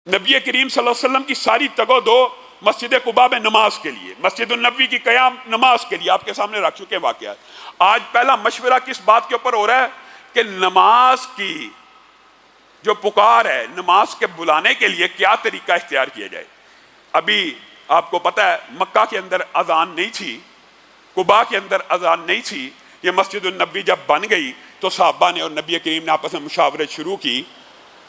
نبی کریم صلی اللہ علیہ وسلم کی ساری تگو دو مسجد قباء میں نماز کے لیے، مسجد النبوی کی قیام نماز کے لیے آپ کے سامنے رکھ چکے واقعات۔ آج پہلا مشورہ کس بات کے اوپر ہو رہا ہے کہ نماز کی جو پکار ہے، نماز کے بلانے کے لیے کیا طریقہ اختیار کیا جائے۔ ابھی آپ کو پتہ ہے مکہ کے اندر اذان نہیں تھی، قباء کے اندر اذان نہیں تھی۔ یہ مسجد النبوی جب بن گئی تو صحابہ نے اور نبی کریم نے آپس میں مشاورت شروع کی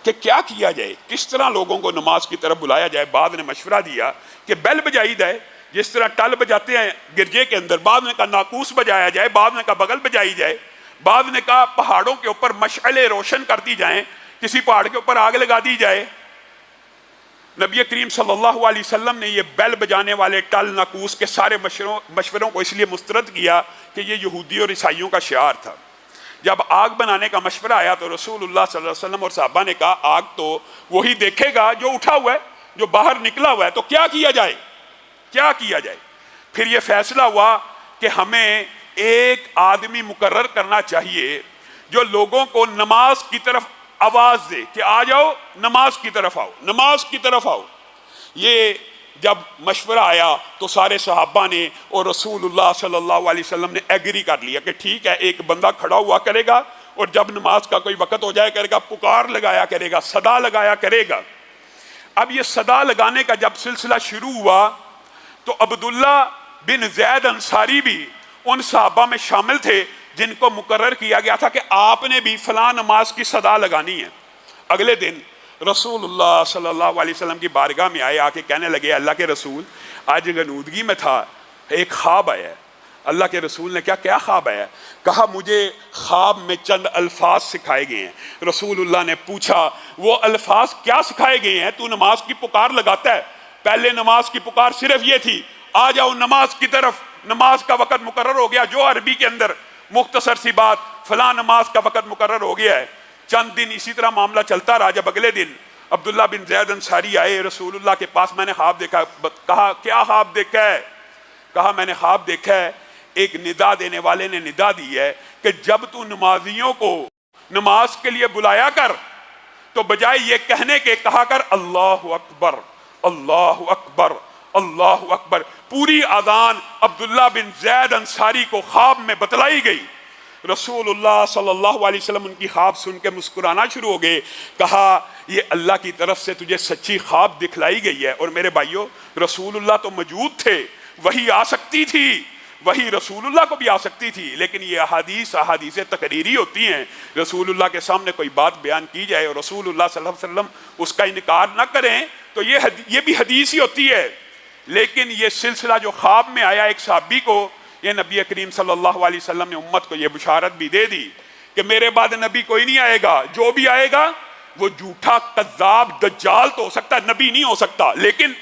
کہ کیا کیا جائے، کس طرح لوگوں کو نماز کی طرف بلایا جائے۔ بعد نے مشورہ دیا کہ بیل بجائی جائے، جس طرح ٹل بجاتے ہیں گرجے کے اندر، بعد نے کہا ناقوس بجایا جائے، بعد نے کہا بغل بجائی جائے، بعد نے کہا پہاڑوں کے اوپر مشعلیں روشن کر دی جائیں، کسی پہاڑ کے اوپر آگ لگا دی جائے۔ نبی کریم صلی اللہ علیہ وسلم نے یہ بیل بجانے والے ٹل ناقوس کے سارے مشوروں کو اس لیے مسترد کیا کہ یہ یہودی اور عیسائیوں کا شعار تھا۔ جب آگ بنانے کا مشورہ آیا تو رسول اللہ صلی اللہ علیہ وسلم اور صحابہ نے کہا آگ تو وہی دیکھے گا جو اٹھا ہوا ہے، جو باہر نکلا ہوا ہے، تو کیا کیا جائے، کیا کیا جائے۔ پھر یہ فیصلہ ہوا کہ ہمیں ایک آدمی مقرر کرنا چاہیے جو لوگوں کو نماز کی طرف آواز دے کہ آ جاؤ نماز کی طرف آؤ، نماز کی طرف آؤ۔ یہ جب مشورہ آیا تو سارے صحابہ نے اور رسول اللہ صلی اللہ علیہ وسلم نے ایگری کر لیا کہ ٹھیک ہے، ایک بندہ کھڑا ہوا کرے گا اور جب نماز کا کوئی وقت ہو جائے کرے گا، پکار لگایا کرے گا، صدا لگایا کرے گا۔ اب یہ صدا لگانے کا جب سلسلہ شروع ہوا تو عبداللہ بن زید انصاری بھی ان صحابہ میں شامل تھے جن کو مقرر کیا گیا تھا کہ آپ نے بھی فلاں نماز کی صدا لگانی ہے۔ اگلے دن رسول اللہ صلی اللہ علیہ وسلم کی بارگاہ میں آئے، آ کے کہنے لگے اللہ کے رسول آج غنودگی میں تھا، ایک خواب آیا ہے۔ اللہ کے رسول نے کیا خواب آیا؟ کہا مجھے خواب میں چند الفاظ سکھائے گئے ہیں۔ رسول اللہ نے پوچھا وہ الفاظ کیا سکھائے گئے ہیں؟ تو نماز کی پکار لگاتا ہے، پہلے نماز کی پکار صرف یہ تھی آ جاؤ نماز کی طرف، نماز کا وقت مقرر ہو گیا، جو عربی کے اندر مختصر سی بات فلاں نماز کا وقت مقرر ہو گیا ہے۔ چند دن اسی طرح معاملہ چلتا رہا۔ جب اگلے دن عبداللہ بن زید انصاری آئے رسول اللہ کے پاس، میں نے خواب دیکھا۔ کہا کیا خواب دیکھا ہے؟ کہا میں نے خواب دیکھا ہے ایک ندا دینے والے نے ندا دی ہے کہ جب تو نمازیوں کو نماز کے لیے بلایا کر تو بجائے یہ کہنے کے کہا کر اللہ اکبر، اللہ اکبر، اللہ اکبر۔ پوری اذان عبداللہ بن زید انصاری کو خواب میں بتلائی گئی۔ رسول اللہ صلی اللہ علیہ وسلم ان کی خواب سن کے مسکرانا شروع ہو گئے۔ کہا یہ اللہ کی طرف سے تجھے سچی خواب دکھلائی گئی ہے۔ اور میرے بھائیوں رسول اللہ تو موجود تھے، وہی آ سکتی تھی، وہی رسول اللہ کو بھی آ سکتی تھی، لیکن یہ احادیث تقریری ہوتی ہیں۔ رسول اللہ کے سامنے کوئی بات بیان کی جائے اور رسول اللہ صلی اللہ علیہ وسلم اس کا انکار نہ کریں تو یہ بھی حدیث ہی ہوتی ہے۔ لیکن یہ سلسلہ جو خواب میں آیا ایک صحابی کو، یہ نبی کریم صلی اللہ علیہ وسلم نے امت کو یہ بشارت بھی دے دی کہ میرے بعد نبی کوئی نہیں آئے گا، جو بھی آئے گا وہ جھوٹا کذاب دجال تو ہو سکتا ہے، نبی نہیں ہو سکتا، لیکن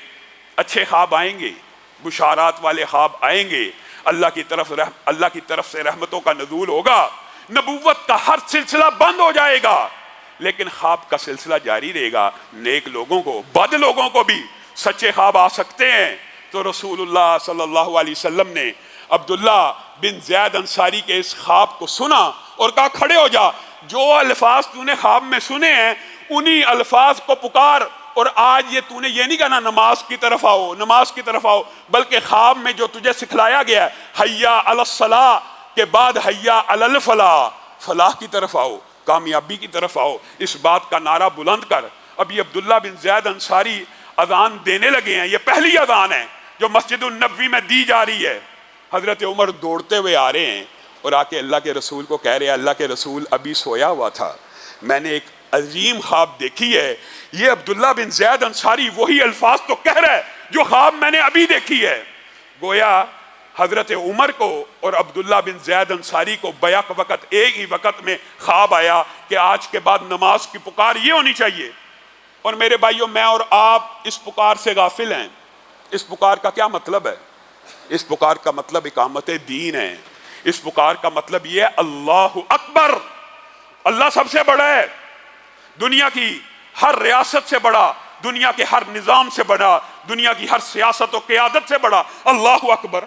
اچھے خواب آئیں گے، بشارات والے خواب آئیں گے، اللہ کی طرف سے رحمتوں کا نزول ہوگا، نبوت کا ہر سلسلہ بند ہو جائے گا، لیکن خواب کا سلسلہ جاری رہے گا۔ نیک لوگوں کو، بد لوگوں کو بھی سچے خواب آ سکتے ہیں۔ تو رسول اللہ صلی اللہ علیہ وسلم نے عبداللہ بن زید انصاری کے اس خواب کو سنا اور کہا کھڑے ہو جا، جو الفاظ تو نے خواب میں سنے ہیں انہی الفاظ کو پکار، اور آج یہ تو نے یہ نہیں کہنا نماز کی طرف آؤ، نماز کی طرف آؤ، بلکہ خواب میں جو تجھے سکھلایا گیا ہے حیا علی الصلاح کے بعد حیا علی الفلاح، فلاح کی طرف آؤ، کامیابی کی طرف آؤ، اس بات کا نعرہ بلند کر۔ اب یہ عبداللہ بن زید انصاری اذان دینے لگے ہیں، یہ پہلی اذان ہے جو مسجد النبوی میں دی جا رہی ہے۔ حضرت عمر دوڑتے ہوئے آ رہے ہیں اور آ کے اللہ کے رسول کو کہہ رہے ہیں اللہ کے رسول ابھی سویا ہوا تھا، میں نے ایک عظیم خواب دیکھی ہے۔ یہ عبداللہ بن زید انصاری وہی الفاظ تو کہہ رہا ہے جو خواب میں نے ابھی دیکھی ہے۔ گویا حضرت عمر کو اور عبداللہ بن زید انصاری کو بیک وقت ایک ہی وقت میں خواب آیا کہ آج کے بعد نماز کی پکار یہ ہونی چاہیے۔ اور میرے بھائیوں میں اور آپ اس پکار سے غافل ہیں۔ اس پکار کا کیا مطلب ہے؟ اس پکار کا مطلب اقامت دین ہے۔ اس پکار کا مطلب یہ ہے اللہ اکبر، اللہ سب سے بڑا ہے، دنیا کی ہر ریاست سے بڑا، دنیا کے ہر نظام سے بڑا، دنیا کی ہر سیاست و قیادت سے بڑا، اللہ اکبر۔